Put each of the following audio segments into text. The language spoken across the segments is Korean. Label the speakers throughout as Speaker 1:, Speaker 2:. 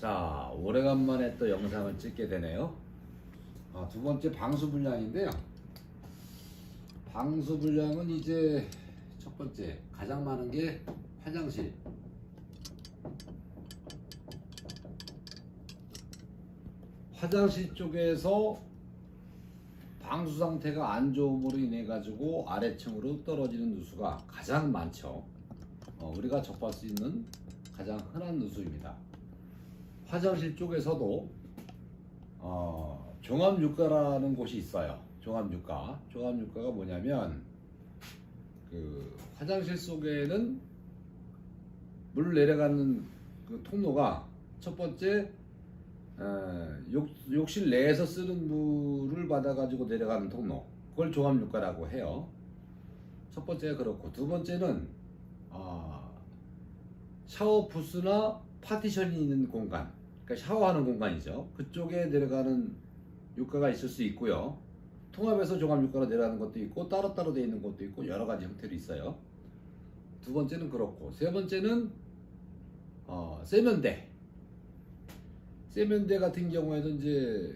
Speaker 1: 자, 오래간만에 또 영상을 찍게 되네요. 두 번째 방수 불량인데요. 방수 불량은 이제 첫 번째 가장 많은 게 화장실. 화장실 쪽에서 방수 상태가 안 좋음으로 인해 가지고 아래층으로 떨어지는 누수가 가장 많죠. 우리가 접할 수 있는 가장 흔한 누수입니다. 화장실 쪽에서도 종합유가라는 곳이 있어요. 종합유가가 뭐냐면 그 화장실 속에는 물 내려가는 그 통로가 첫 번째 욕실 내에서 쓰는 물을 받아가지고 내려가는 통로, 그걸 종합유가라고 해요. 첫 번째가 그렇고, 두 번째는 샤워 부스나 파티션이 있는 공간, 그러니까 샤워하는 공간이죠. 그쪽에 내려가는 유가가 있을 수 있고요. 통합해서 종합유가로 내려가는 것도 있고 따로따로 되어 있는 것도 있고 여러 가지 형태로 있어요. 두 번째는 그렇고, 세 번째는 세면대 같은 경우에도 이제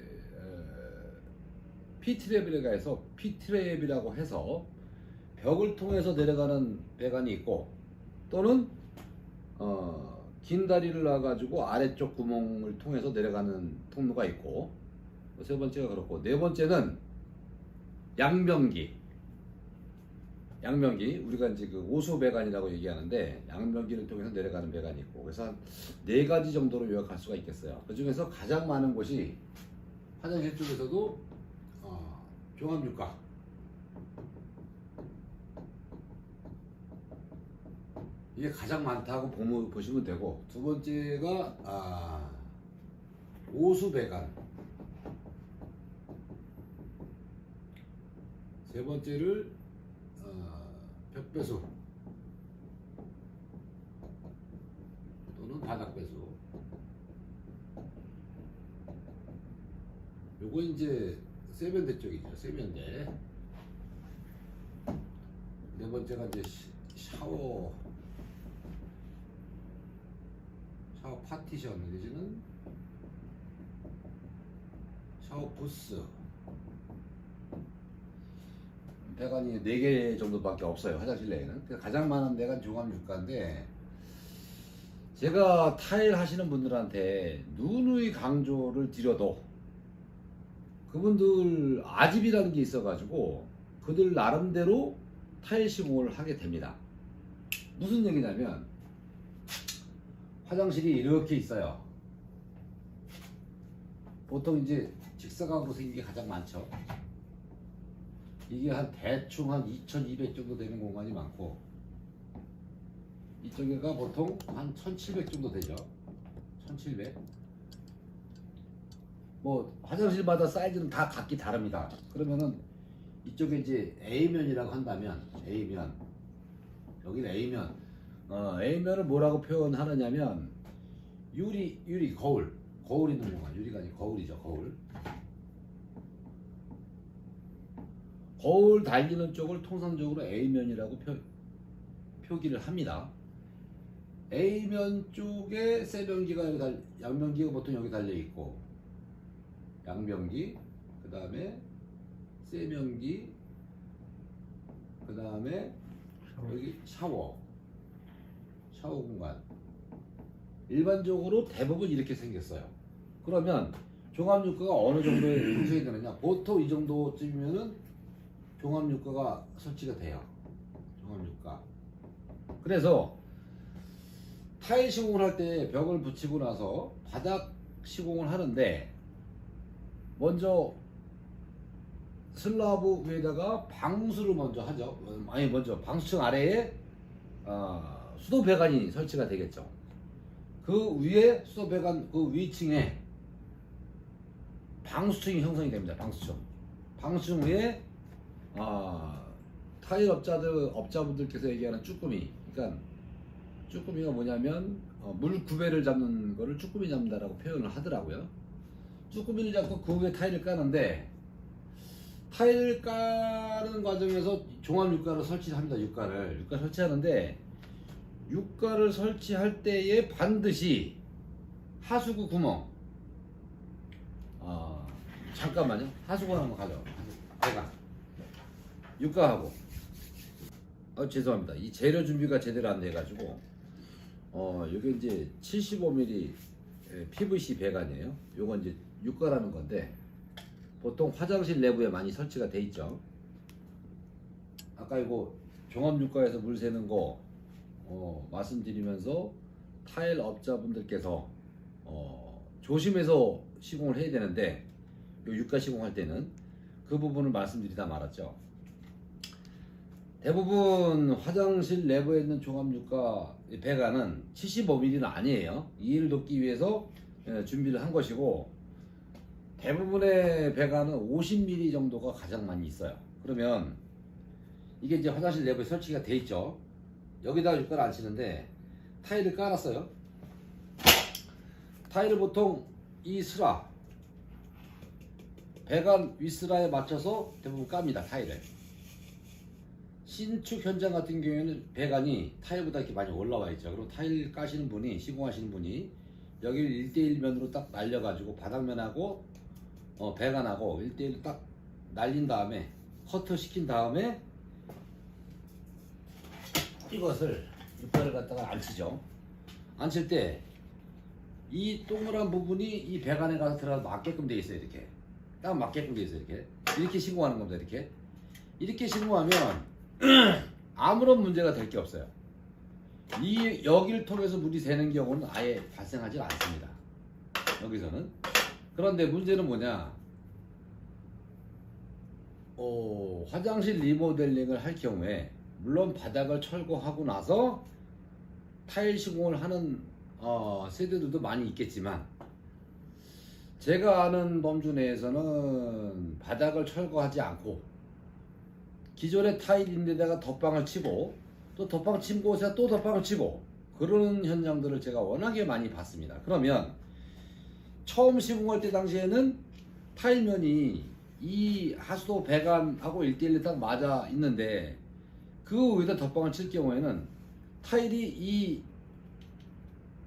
Speaker 1: P트랩이라고 해서 벽을 통해서 내려가는 배관이 있고, 또는 긴 다리를 놔가지고 아래쪽 구멍을 통해서 내려가는 통로가 있고, 세 번째가 그렇고, 네 번째는 양변기, 우리가 이제 그 오수 배관이라고 얘기하는데, 양변기를 통해서 내려가는 배관이 있고, 그래서 한 네 가지 정도로 요약할 수가 있겠어요. 그 중에서 가장 많은 곳이 화장실 쪽에서도 종합유가, 이게 가장 많다고 보시면 되고, 두 번째가 오수 배관, 세 번째를 벽배수 또는 바닥배수. 요거 이제 세면대 쪽이죠. 세면대. 네 번째가 이제 샤워 파티션 내지는 샤워 부스. 배관이 4개 정도밖에 없어요. 화장실 내에는. 가장 많은 데가 종합유가인데, 제가 타일 하시는 분들한테 누누이 강조를 드려도 그분들 아집이라는 게 있어가지고 그들 나름대로 타일 시공을 하게 됩니다. 무슨 얘기냐면, 화장실이 이렇게 있어요. 보통 이제 직사각으로 생긴 게 가장 많죠. 이게 대충 한 2200 정도 되는 공간이 많고, 이쪽에가 보통 한 1700 정도 되죠. 1700. 뭐 화장실마다 사이즈는 다 각기 다릅니다. 그러면은 이쪽에 이제 A면이라고 한다면, A면, 여기는 A면, A면을 뭐라고 표현하느냐면 유리 거울 있는 공간. 유리가 아니고 거울이죠. 거울 달리는 쪽을 통상적으로 A면이라고 표기를 합니다. A면 쪽에 양변기가 보통 여기 달려 있고, 양변기, 그 다음에 세면기, 그 다음에 여기 샤워 공간. 일반적으로 대부분 이렇게 생겼어요. 그러면 종합유가가 어느 정도에 형성이 되느냐? 보통 이 정도쯤이면은 종합유가가 설치가 돼요. 종합유가. 그래서 타일 시공을 할 때 벽을 붙이고 나서 바닥 시공을 하는데, 먼저 슬라브 위에다가 방수를 먼저 하죠. 먼저 방수층 아래에 수도 배관이 설치가 되겠죠. 그 위에 수도 배관 그 위층에 방수층이 형성이 됩니다. 방수층 위에 타일 업자분들께서 얘기하는 쭈꾸미, 그러니까 쭈꾸미가 뭐냐면 물 구배를 잡는 거를 쭈꾸미 잡는다라고 표현을 하더라고요. 쭈꾸미를 잡고 그 위에 타일을 까는데, 타일 까는 과정에서 종합유가를 설치합니다. 유가를 설치하는데, 유가를 설치할 때에 반드시 하수구 구멍. 잠깐만요. 하수구 한번 가져. 배관. 육가하고. 죄송합니다. 이 재료 준비가 제대로 안 돼가지고 이게 이제 75mm PVC 배관이에요. 요건 이제 육가라는 건데 보통 화장실 내부에 많이 설치가 돼 있죠. 아까 이거 종합육가에서 물 새는 거 말씀드리면서 타일 업자분들께서 조심해서 시공을 해야 되는데 요 육가 시공할 때는 그 부분을 말씀드리다 말았죠. 대부분 화장실 내부에 있는 종합육가 배관은 75mm는 아니에요. 이해를 돕기 위해서 준비를 한 것이고 대부분의 배관은 50mm 정도가 가장 많이 있어요. 그러면 이게 이제 화장실 내부에 설치가 돼 있죠. 여기다가 육가를 안 치는데 타일을 깔았어요. 타일을 보통 이 슬라 배관 윗슬라에 맞춰서 대부분 깝니다. 타일을. 신축 현장 같은 경우에는 배관이 타일보다 이렇게 많이 올라와 있죠. 그리고 타일 까시는 분이 시공하시는 분이 여기를 1대1 면으로 딱 날려가지고 바닥면하고 배관하고 1대1 딱 날린 다음에 커트 시킨 다음에 이것을 육가를 갖다가 안 치죠. 안 칠 때 이 동그란 부분이 이 배관에 가서 들어가서 맞게끔 돼 있어요. 이렇게 딱 맞게끔 돼 있어요. 이렇게 시공하는 겁니다. 이렇게 시공하면 아무런 문제가 될 게 없어요. 이 여기를 통해서 물이 새는 경우는 아예 발생하지 않습니다. 여기서는. 그런데 문제는 뭐냐? 화장실 리모델링을 할 경우에 물론 바닥을 철거하고 나서 타일 시공을 하는 세대들도 많이 있겠지만 제가 아는 범주 내에서는 바닥을 철거하지 않고 기존의 타일인데다가 덧방을 치고 또 덧방 친 곳에 또 덧방을 치고 그런 현장들을 제가 워낙에 많이 봤습니다. 그러면 처음 시공할 때 당시에는 타일면이 이 하수도 배관하고 1대1로 딱 맞아 있는데 그 위에다 덧방을 칠 경우에는 타일이 이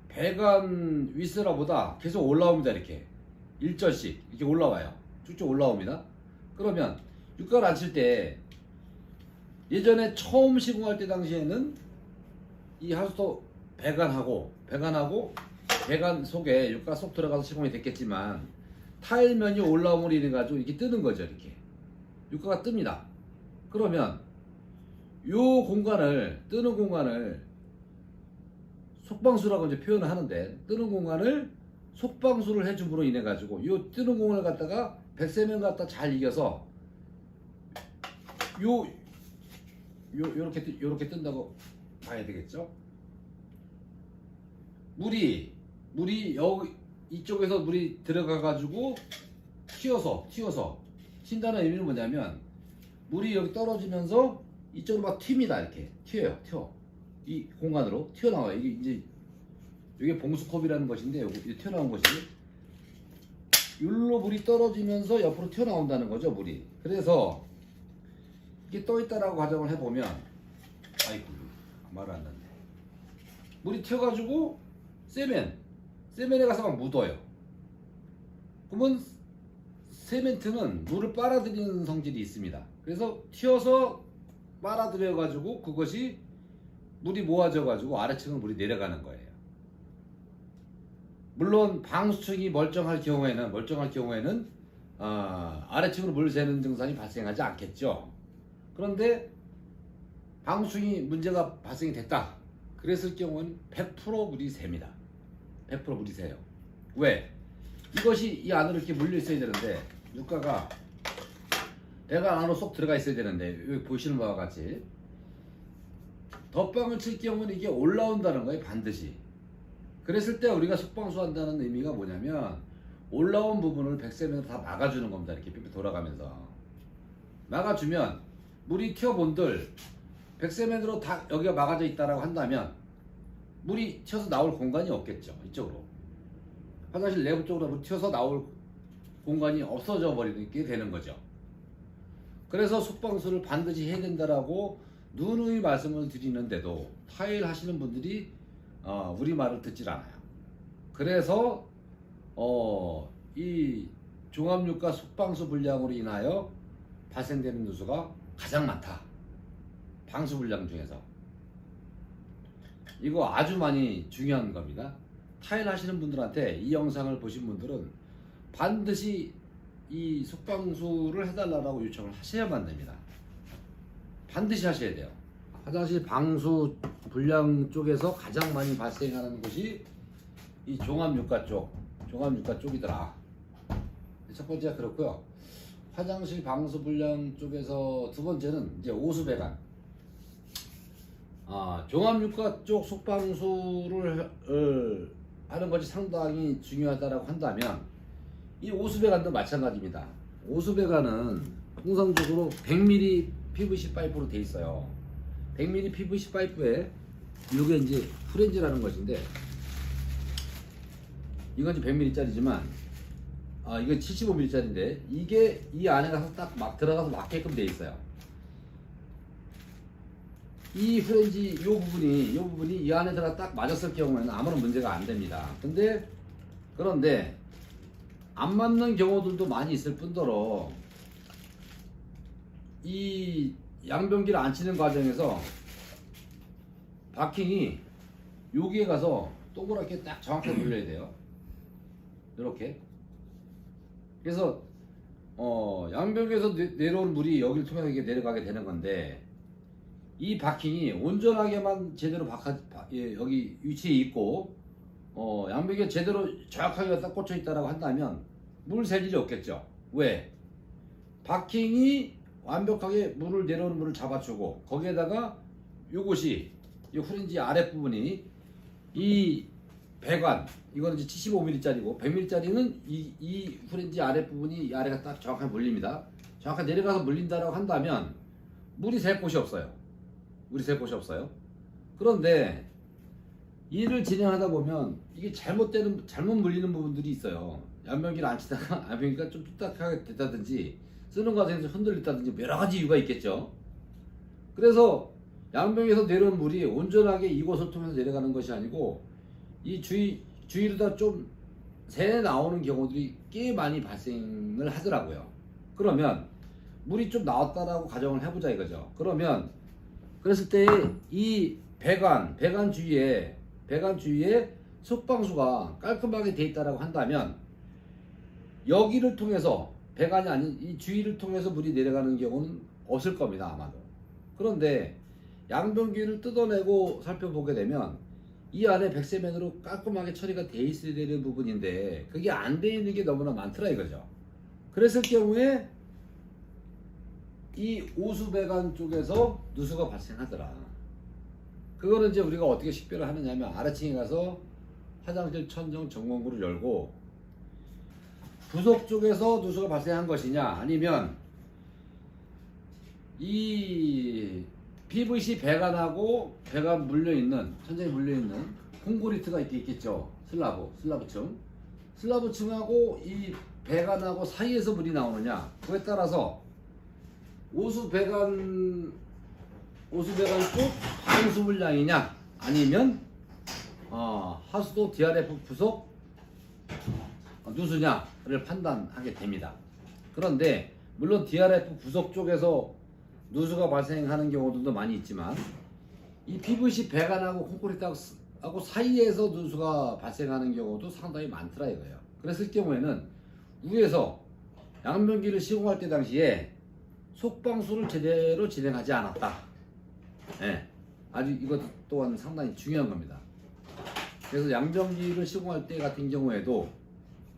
Speaker 1: 배관 윗슬라보다 계속 올라옵니다. 이렇게 일절씩 이렇게 올라와요. 쭉쭉 올라옵니다. 그러면 육가를 안 칠 때 예전에 처음 시공할 때 당시에는 이 하수도 배관하고 배관 속에 육가 쏙 들어가서 시공이 됐겠지만 타일면이 올라옴으로 인해 가지고 이렇게 뜨는 거죠. 이렇게 육가가 뜹니다. 그러면 요 공간을 뜨는 공간을 속방수라고 이제 표현을 하는데 뜨는 공간을 속방수를 해줌으로 인해 가지고 요 뜨는 공간을 갖다가 백세면 갖다 잘 이겨서 요렇게 뜬다고 봐야 되겠죠. 물이 여기 이쪽에서 물이 들어가 가지고 튀어서 튄다는 의미는 뭐냐면 물이 여기 떨어지면서 이쪽으로 막 튑니다. 이렇게 튀어 이 공간으로 튀어나와요. 이게 봉수컵이라는 것인데 이게 튀어나온 것이 율로 물이 떨어지면서 옆으로 튀어나온다는 거죠. 물이. 그래서 이게 떠있다라고 가정을 해보면 아이고 말을 안 났네. 물이 튀어가지고 세면에 가서 막 묻어요. 그러면 세멘트는 물을 빨아들이는 성질이 있습니다. 그래서 튀어서 빨아들여 가지고 그것이 물이 모아져 가지고 아래층으로 물이 내려가는 거예요. 물론 방수층이 멀쩡할 경우에는 아래층으로 물 새는 증상이 발생하지 않겠죠. 그런데 방수층이 문제가 발생이 됐다. 그랬을 경우는 100% 물이 셉니다. 100% 물이 새요. 왜? 이것이 이 안으로 이렇게 물려 있어야 되는데 육가가 배관 안으로 쏙 들어가 있어야 되는데 여기 보시는 바와 같이 덧방을 칠 경우는 이게 올라온다는 거예요. 반드시. 그랬을 때 우리가 속방수 한다는 의미가 뭐냐면 올라온 부분을 백세면으로 다 막아주는 겁니다. 이렇게 삐삐 돌아가면서 막아주면 물이 튀어본들 백세면으로 다 여기가 막아져 있다라고 한다면 물이 튀어서 나올 공간이 없겠죠. 이쪽으로 화장실 내부 쪽으로 튀어서 나올 공간이 없어져 버리게 되는 거죠. 그래서 속방수를 반드시 해야 된다라고 누누이 말씀을 드리는데도 타일 하시는 분들이 우리 말을 듣질 않아요. 그래서 이 종합유가 속방수 불량으로 인하여 발생되는 누수가 가장 많다. 방수 불량 중에서. 이거 아주 많이 중요한 겁니다. 타일 하시는 분들한테 이 영상을 보신 분들은 반드시 이 속방수를 해달라고 요청을 하셔야만 됩니다. 반드시 하셔야 돼요. 화장실 방수 불량 쪽에서 가장 많이 발생하는 곳이 이 종합유가 쪽이더라. 첫 번째가 그렇고요. 화장실 방수 불량 쪽에서 두 번째는 이제 오수배관. 종합유가 쪽 속방수를 하는 것이 상당히 중요하다고 한다면 이 오수배관도 마찬가지입니다. 오수배관은 통상적으로 100mm PVC 파이프로 되어 있어요. 100mm PVC 파이프에 이게 이제 프렌즈라는 것인데 이건 이제 100mm짜리지만 이건 75mm짜리인데 이게 이 안에 가서 딱 막 들어가서 맞게끔 되어 있어요. 이 프렌지 이 부분이 이 안에 들어가 딱 맞았을 경우에는 아무런 문제가 안 됩니다. 그런데 안 맞는 경우들도 많이 있을 뿐더러 이 양변기를 안 치는 과정에서 바킹이 여기에 가서 동그랗게 딱 정확하게 눌려야 돼요. 이렇게. 그래서 양변기에서 내려온 물이 여기를 통해서 이게 내려가게 되는 건데 이 바킹이 온전하게만 제대로 여기 위치에 있고 양변기가 제대로 정확하게 딱 꽂혀 있다라고 한다면 물 셀 일이 없겠죠. 왜? 바킹이 완벽하게 물을 내려오는 물을 잡아주고 거기에다가 요것이 이 후렌지 아랫부분이 이 배관 이거는 이제 75mm짜리고 100mm짜리는 이 후렌지 아랫부분이 이 아래가 딱 정확하게 물립니다. 정확하게 내려가서 물린다라고 한다면 물이 셀 곳이 없어요. 그런데 일을 진행하다 보면 이게 잘못 물리는 부분들이 있어요. 양변기를 안 치다가 양변기가 좀 뚝딱하게 됐다든지 쓰는 과정에서 흔들렸다든지 여러 가지 이유가 있겠죠. 그래서 양변기에서 내려온 물이 온전하게 이곳을 통해서 내려가는 것이 아니고 이 주위로 다 좀 새 나오는 경우들이 꽤 많이 발생을 하더라고요. 그러면 물이 좀 나왔다라고 가정을 해보자 이거죠. 그랬을 때 이 배관 주위에 속방수가 깔끔하게 돼 있다라고 한다면 여기를 통해서 배관이 아닌 이 주위를 통해서 물이 내려가는 경우는 없을 겁니다 아마도. 그런데 양변기를 뜯어내고 살펴보게 되면 이 안에 백세면으로 깔끔하게 처리가 돼 있어야 되는 부분인데 그게 안 돼 있는 게 너무나 많더라 이거죠. 그랬을 경우에 이 오수배관 쪽에서 누수가 발생하더라. 그거는 이제 우리가 어떻게 식별을 하느냐면 아래층에 가서 화장실 천정 점검구를 열고 부속 쪽에서 누수가 발생한 것이냐 아니면 이 PVC 배관하고 배관 물려있는 천장에 물려있는 콘크리트가 있겠죠. 슬라브층하고 이 배관하고 사이에서 물이 나오느냐 그에 따라서 오수배관 쪽 방수 물량이냐 아니면 하수도 DRF 부속 누수냐를 판단하게 됩니다. 그런데 물론 DRF 부속 쪽에서 누수가 발생하는 경우들도 많이 있지만 이 PVC 배관하고 콘크리트하고 사이에서 누수가 발생하는 경우도 상당히 많더라 이거예요. 그랬을 경우에는 위에서 양변기를 시공할 때 당시에 속방수를 제대로 진행하지 않았다. 아주 이것 또한 상당히 중요한 겁니다. 그래서 양변기를 시공할 때 같은 경우에도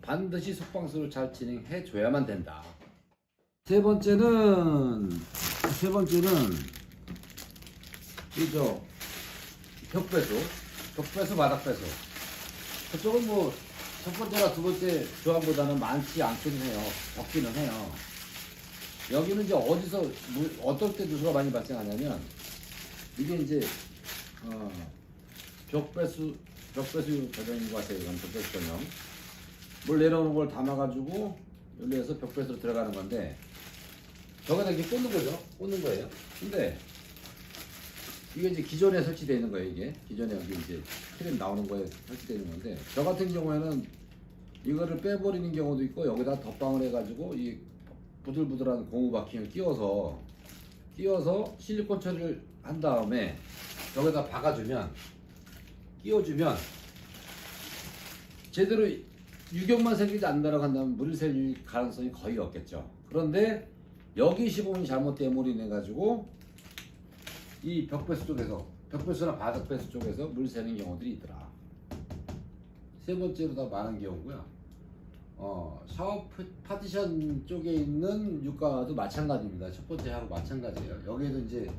Speaker 1: 반드시 속방수를 잘 진행해 줘야만 된다. 세 번째는 이죠 벽배수 바닥배수. 그쪽은 뭐 첫 번째나 두 번째 조항보다는 많지 않기는 해요. 적기는 해요. 여기는 이제 어떨 때 누수가 많이 발생하냐면 이게 이제 벽배수 전형인 것 같아요. 이건 벽배수 전형. 물 내려오는 걸 담아가지고 여기에서 벽배수로 들어가는 건데 저거다 이렇게 꽂는 거예요. 근데 이게 이제 기존에 설치되어 있는 거예요. 이게 기존에 여기 이제 프레임 나오는 거에 설치되어 있는 건데 저 같은 경우에는 이거를 빼버리는 경우도 있고 여기다 덧방을 해가지고 이 부들부들한 고무 바킹을 끼워서 실리콘 처리를 한 다음에 여기다 박아주면 끼워주면 제대로 유격만 생기지 않는다고 한다면 물이 셀 가능성이 거의 없겠죠. 그런데 여기 시공이 잘못됨으로 인해 가지고 이 벽배수 쪽에서 벽배수나 바닥배수 쪽에서 물 새는 경우들이 있더라. 세 번째로 더 많은 경우고요. 샤워 파티션 쪽에 있는 육가도 마찬가지입니다. 첫 번째 하고 마찬가지예요. 여기에도 이제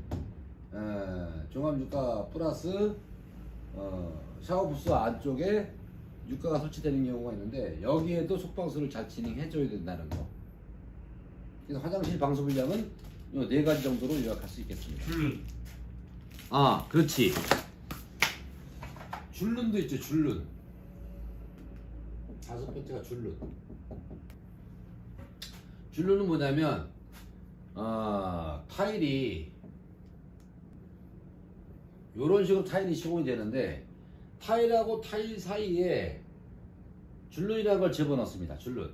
Speaker 1: 종합 육가 플러스 샤워 부스 안쪽에 육가가 설치되는 경우가 있는데 여기에도 속방수를 잘 진행해 줘야 된다는 거. 그래서 화장실 방수 분량은 이 네 가지 정도로 요약할 수 있겠습니다. 그렇지. 줄눈도 있죠. 줄눈. 다섯 번째가 줄눈. 줄눈은 뭐냐면 타일이 이런 식으로 타일이 시공이 되는데 타일하고 타일 사이에 줄눈이라는 걸 집어넣습니다. 줄눈.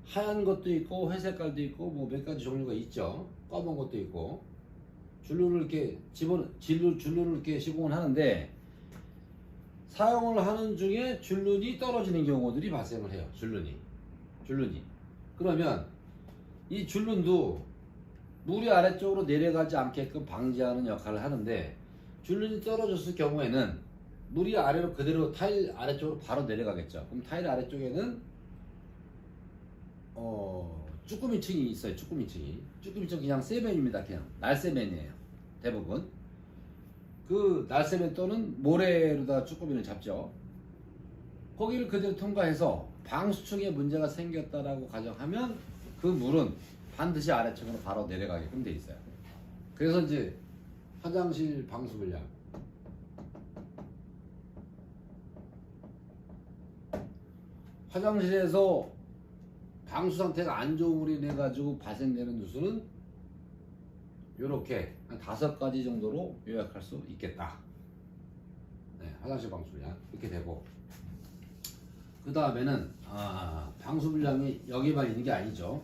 Speaker 1: 하얀 것도 있고 회색깔도 있고 뭐 몇 가지 종류가 있죠. 검은 것도 있고 줄눈을 이렇게 줄눈을 이렇게 시공을 하는데 사용을 하는 중에 줄눈이 떨어지는 경우들이 발생을 해요. 줄눈이. 그러면 이 줄눈도 물이 아래쪽으로 내려가지 않게끔 방지하는 역할을 하는데 줄눈이 떨어졌을 경우에는 물이 아래로 그대로 타일 아래쪽으로 바로 내려가겠죠. 그럼 타일 아래쪽에는 쭈꾸미층이 있어요. 쭈꾸미층 그냥 세면입니다. 그냥 날세면이에요. 대부분 그 날세면 또는 모래로다 쭈꾸미를 잡죠. 거기를 그대로 통과해서 방수층에 문제가 생겼다라고 가정하면 그 물은 반드시 아래층으로 바로 내려가게끔 돼 있어요. 그래서 이제 화장실 방수 분량 화장실에서 방수 상태가 안 좋음으로 인해 가지고 발생되는 누수는 이렇게 한 5가지 정도로 요약할 수 있겠다. 네, 화장실 방수 분량 이렇게 되고 그 다음에는 방수 분량이 여기만 있는 게 아니죠.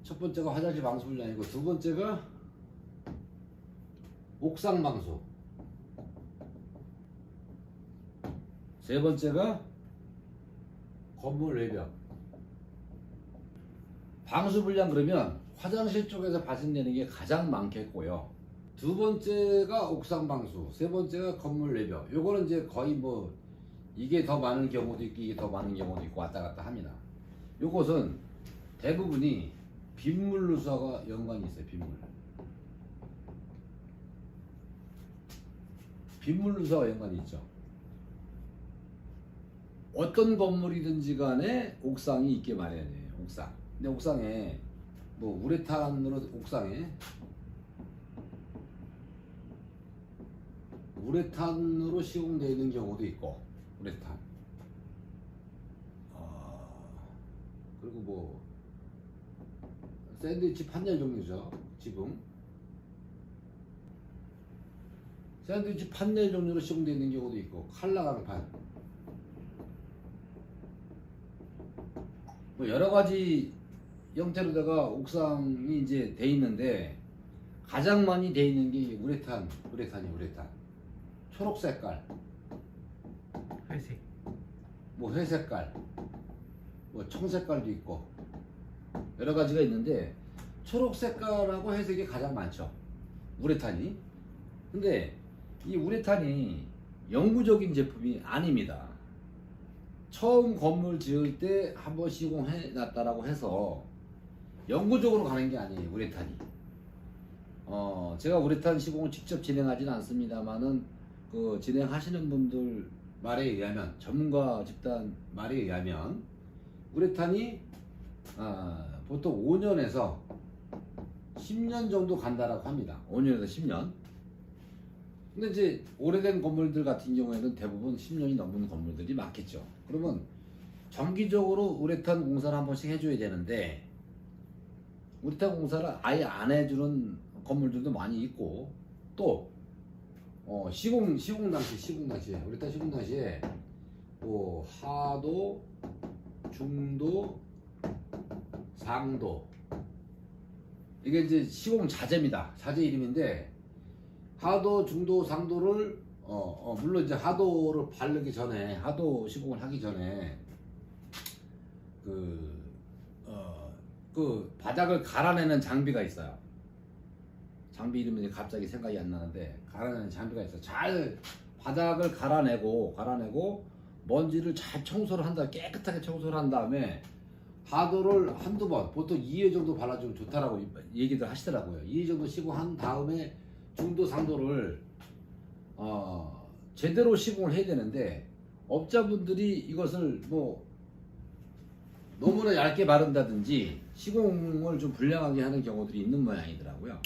Speaker 1: 첫 번째가 화장실 방수 분량이고 두 번째가 옥상 방수, 세 번째가 건물 외벽. 방수 분량 그러면 화장실 쪽에서 발생되는 게 가장 많겠고요. 두 번째가 옥상 방수, 세 번째가 건물 외벽. 요거는 이제 거의 뭐 이게 더 많은 경우도 있고 이게 더 많은 경우도 있고 왔다 갔다 합니다. 요것은 대부분이 빗물 누수와 연관이 있어요. 빗물 누수와 연관이 있죠. 어떤 건물이든지 간에 옥상이 있게 마련이에요. 옥상. 근데 옥상에 뭐 우레탄으로 우레탄으로 시공되어 있는 경우도 있고 우레탄. 그리고 뭐 샌드위치 판넬 종류죠. 지붕. 샌드위치 판넬 종류로 시공되어 있는 경우도 있고 칼라강판. 뭐 여러 가지 형태로다가 옥상이 이제 돼 있는데 가장 많이 돼 있는 게 우레탄. 초록 색깔, 회색깔, 뭐 청색깔도 있고 여러 가지가 있는데 초록 색깔하고 회색이 가장 많죠. 우레탄이. 근데 이 우레탄이 영구적인 제품이 아닙니다. 처음 건물 지을 때 한번 시공해 놨다라고 해서 영구적으로 가는 게 아니에요. 우레탄이. 제가 우레탄 시공을 직접 진행하지는 않습니다만은 그 진행하시는 분들 말에 의하면 전문가 집단 말에 의하면 우레탄이 보통 5년에서 10년 정도 간다라고 합니다. 5년에서 10년. 근데 이제 오래된 건물들 같은 경우에는 대부분 10년이 넘는 건물들이 많겠죠. 그러면 정기적으로 우레탄 공사를 한 번씩 해줘야 되는데 우레탄 공사를 아예 안 해주는 건물들도 많이 있고 또 시공 당시 우리 시공 당시에 뭐 하도, 중도, 상도 이게 이제 시공 자재입니다. 자재 이름인데 하도, 중도, 상도를 물론 이제 하도를 바르기 전에 하도 시공을 하기 전에 그 바닥을 갈아내는 장비가 있어요. 장비 이름이 갑자기 생각이 안 나는데 갈아내는 장비가 있어요. 잘 바닥을 갈아내고 먼지를 잘 청소를 한다, 깨끗하게 청소를 한 다음에 하도를 한두 번, 보통 2회 정도 발라주면 좋다라고 얘기들 하시더라고요. 2회 정도 시공한 다음에 중도, 상도를 제대로 시공을 해야 되는데 업자분들이 이것을 뭐 너무나 얇게 바른다든지 시공을 좀 불량하게 하는 경우들이 있는 모양이더라고요.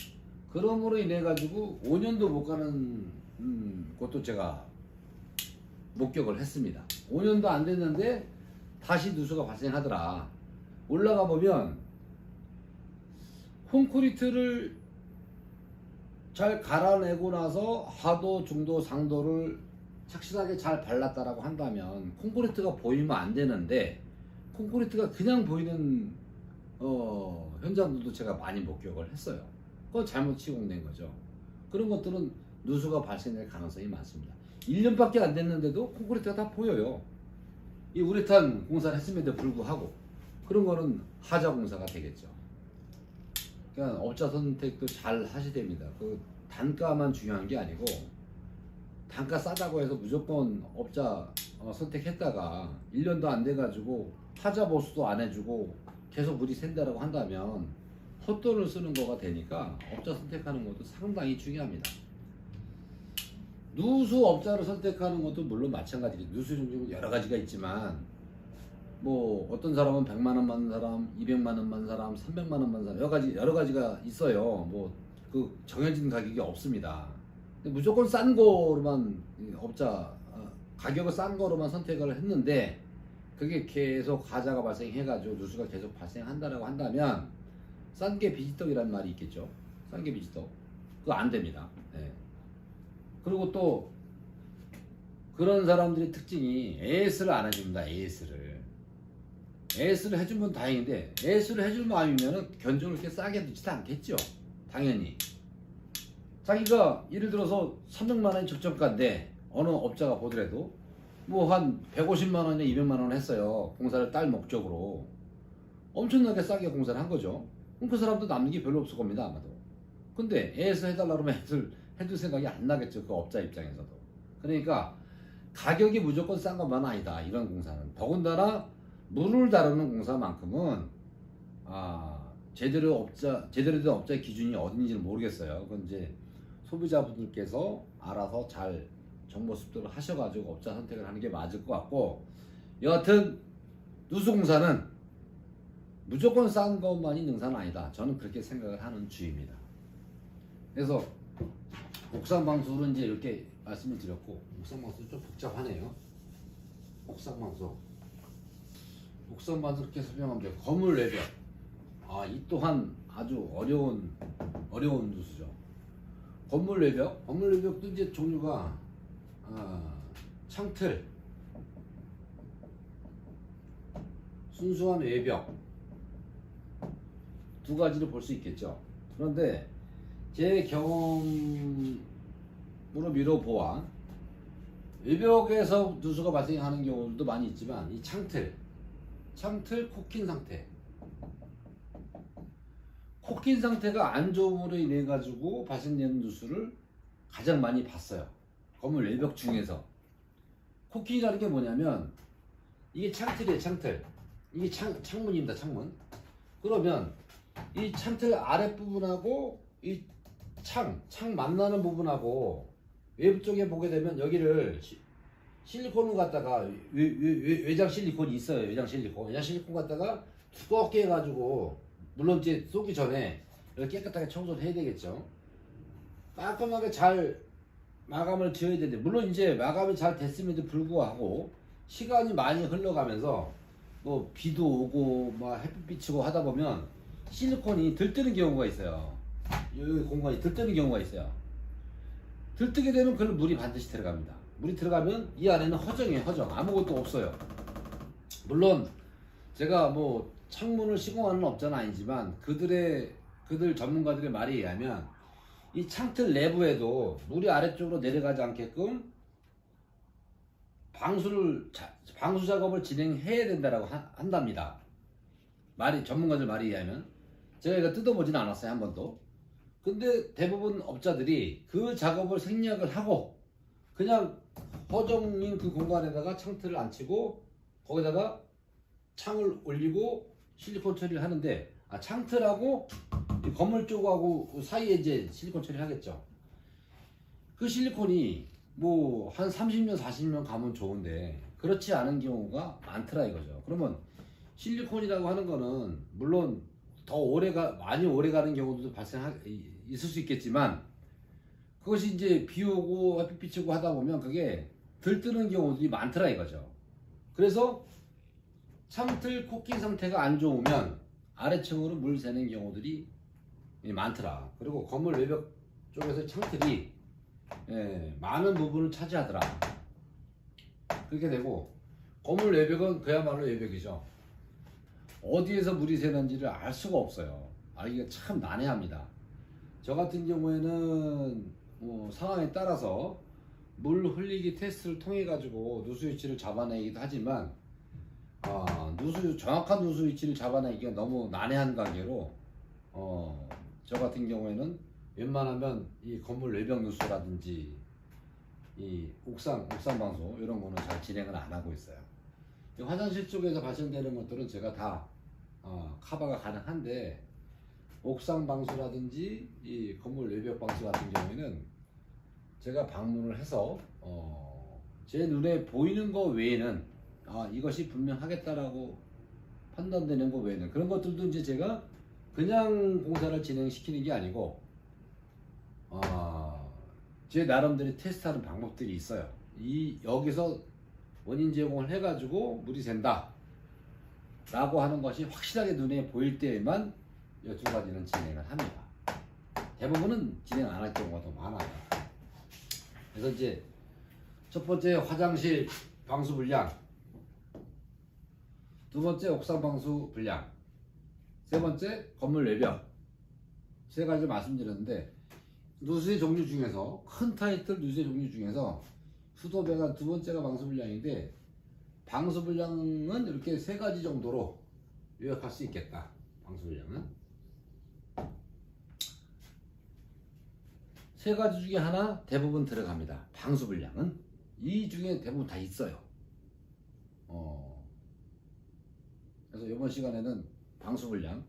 Speaker 1: 그러므로 인해 가지고 5년도 못 가는 것도 제가 목격을 했습니다. 5년도 안 됐는데 다시 누수가 발생하더라. 올라가 보면 콘크리트를 잘 갈아내고 나서 하도, 중도, 상도를 착실하게 잘 발랐다라고 한다면 콘크리트가 보이면 안 되는데 콘크리트가 그냥 보이는 현장들도 제가 많이 목격을 했어요. 그건 잘못 시공된 거죠. 그런 것들은 누수가 발생될 가능성이 많습니다. 1년밖에 안 됐는데도 콘크리트가 다 보여요. 이 우레탄 공사를 했음에도 불구하고 그런 거는 하자 공사가 되겠죠. 그러니까 업자 선택도 잘 하셔야 됩니다. 그 단가만 중요한 게 아니고 단가 싸다고 해서 무조건 업자 선택했다가 1년도 안 돼가지고 하자 보수도 안 해주고 계속 물이 샌다라고 한다면 헛돈을 쓰는 거가 되니까 업자 선택하는 것도 상당히 중요합니다. 누수 업자를 선택하는 것도 물론 마찬가지겠죠. 누수 종류는 여러 가지가 있지만 뭐 어떤 사람은 100만 원 받는 사람, 200만 원 받는 사람, 300만 원 받는 사람 여러 가지가 있어요. 뭐 그 정해진 가격이 없습니다. 근데 무조건 싼 거로만 업자 가격을 싼 거로만 선택을 했는데 그게 계속 하자가 발생해가지고 누수가 계속 발생한다라고 한다면 싼 게 비지떡이라는 말이 있겠죠. 싼 게 비지떡. 그거 안 됩니다. 네. 그리고 또 그런 사람들의 특징이 AS를 안 해줍니다. AS를 해주면 다행인데 AS를 해줄 마음이면 견적을 이렇게 싸게 두지도 않겠죠. 당연히 자기가 예를 들어서 300만 원이 적정가인데 어느 업자가 보더라도 뭐 한 150만 원이나 200만 원 했어요. 공사를 딸 목적으로 엄청나게 싸게 공사를 한 거죠. 그럼 그 사람도 남는 게 별로 없을 겁니다. 아마도. 근데 AS 해달라 그러면 AS를 해줄 생각이 안 나겠죠. 그 업자 입장에서도. 그러니까 가격이 무조건 싼 것만 아니다. 이런 공사는. 더군다나 물을 다루는 공사만큼은 제대로 된 업자의 기준이 어딘지는 모르겠어요. 그건 이제 소비자분들께서 알아서 잘 정보 습득을 하셔가지고 업자 선택을 하는 게 맞을 것 같고, 여하튼 누수공사는 무조건 싼 것만이 능사는 아니다. 저는 그렇게 생각을 하는 주의입니다. 그래서 옥상방수는 이제 이렇게 말씀을 드렸고, 옥상방수 좀 복잡하네요. 옥상방수 이렇게 설명하면 돼요. 건물 외벽. 이 또한 아주 어려운 누수죠. 건물 외벽도 이제 종류가 창틀, 순수한 외벽 두 가지를 볼 수 있겠죠. 그런데 제 경험으로 미뤄보아 외벽에서 누수가 발생하는 경우도 많이 있지만 이 창틀 코킨 상태가 안 좋음으로 인해 가지고 발생되는 누수를 가장 많이 봤어요. 건물 외벽 중에서. 코킨이라는 게 뭐냐면 이게 창틀이에요. 이게 창문입니다. 창문. 그러면 이 창틀 아랫부분하고 이 창 만나는 부분하고 외부 쪽에 보게 되면 여기를 실리콘을 갖다가 외장 실리콘이 있어요. 외장 실리콘 갖다가 두껍게 해가지고, 물론 이제 쏘기 전에 이렇게 깨끗하게 청소를 해야 되겠죠. 깔끔하게 잘 마감을 지어야 되는데, 물론 이제 마감이 잘 됐음에도 불구하고 시간이 많이 흘러가면서 뭐 비도 오고 막 햇빛 비치고 하다 보면 실리콘이 들뜨는 경우가 있어요. 이 공간이 들뜨는 경우가 있어요. 들뜨게 되면 그걸 물이 반드시 들어갑니다. 물이 들어가면 이 안에는 허정이에요. 허정. 아무것도 없어요. 물론 제가 뭐 창문을 시공하는 업자는 아니지만 그들 전문가들의 말에 의하면 이 창틀 내부에도 물이 아래쪽으로 내려가지 않게끔 방수 작업을 진행해야 된다라고 한답니다. 전문가들 말에 의하면 제가 이거 뜯어보지는 않았어요, 한 번도. 근데 대부분 업자들이 그 작업을 생략을 하고 그냥 허정인 그 공간에다가 창틀을 안 치고 거기다가 창을 올리고 실리콘 처리를 하는데, 창틀하고 이 건물 쪽하고 사이에 이제 실리콘 처리를 하겠죠. 그 실리콘이 뭐 한 30년 40년 가면 좋은데 그렇지 않은 경우가 많더라 이거죠. 그러면 실리콘이라고 하는 거는 물론 많이 오래 가는 경우도 있을 수 있겠지만, 그것이 이제 비 오고 햇빛 비치고 하다 보면 그게 들뜨는 경우들이 많더라 이거죠. 그래서 창틀 코킹 상태가 안 좋으면 아래층으로 물 새는 경우들이 많더라. 그리고 건물 외벽 쪽에서 창틀이 많은 부분을 차지하더라. 그렇게 되고, 건물 외벽은 그야말로 외벽이죠. 어디에서 물이 새는지를 알 수가 없어요. 알기가 참 난해합니다. 저 같은 경우에는 상황에 따라서 물 흘리기 테스트를 통해 가지고 누수 위치를 잡아내기도 하지만, 정확한 누수 위치를 잡아내기가 너무 난해한 관계로 저 같은 경우에는 웬만하면 이 건물 외벽 누수라든지 이 옥상 방수 이런 거는 잘 진행을 안 하고 있어요. 화장실 쪽에서 발생되는 것들은 제가 다 커버가 가능한데, 옥상 방수라든지 이 건물 외벽 방수 같은 경우에는 제가 방문을 해서 제 눈에 보이는 거 외에는 이것이 분명하겠다라고 판단되는 거 외에는, 그런 것들도 이제 제가 그냥 공사를 진행시키는 게 아니고 제 나름대로 테스트하는 방법들이 있어요. 여기서 원인 제공을 해가지고 물이 샌다 라고 하는 것이 확실하게 눈에 보일 때에만 이 두 가지는 진행을 합니다. 대부분은 진행 안 할 경우가 더 많아요. 그래서 이제 첫 번째 화장실 방수 불량, 두 번째 옥상 방수 불량, 세 번째 건물 외벽, 세 가지 말씀드렸는데, 누수의 종류 중에서 큰 타이틀 누수의 종류 중에서 수도배관 두 번째가 방수 불량인데, 방수 불량은 이렇게 세 가지 정도로 요약할 수 있겠다. 방수 불량은 세 가지 중에 하나 대부분 들어갑니다. 방수 불량은 이 중에 대부분 다 있어요. 그래서 이번 시간에는 방수 불량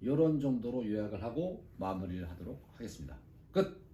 Speaker 1: 이런 정도로 요약을 하고 마무리를 하도록 하겠습니다. 끝.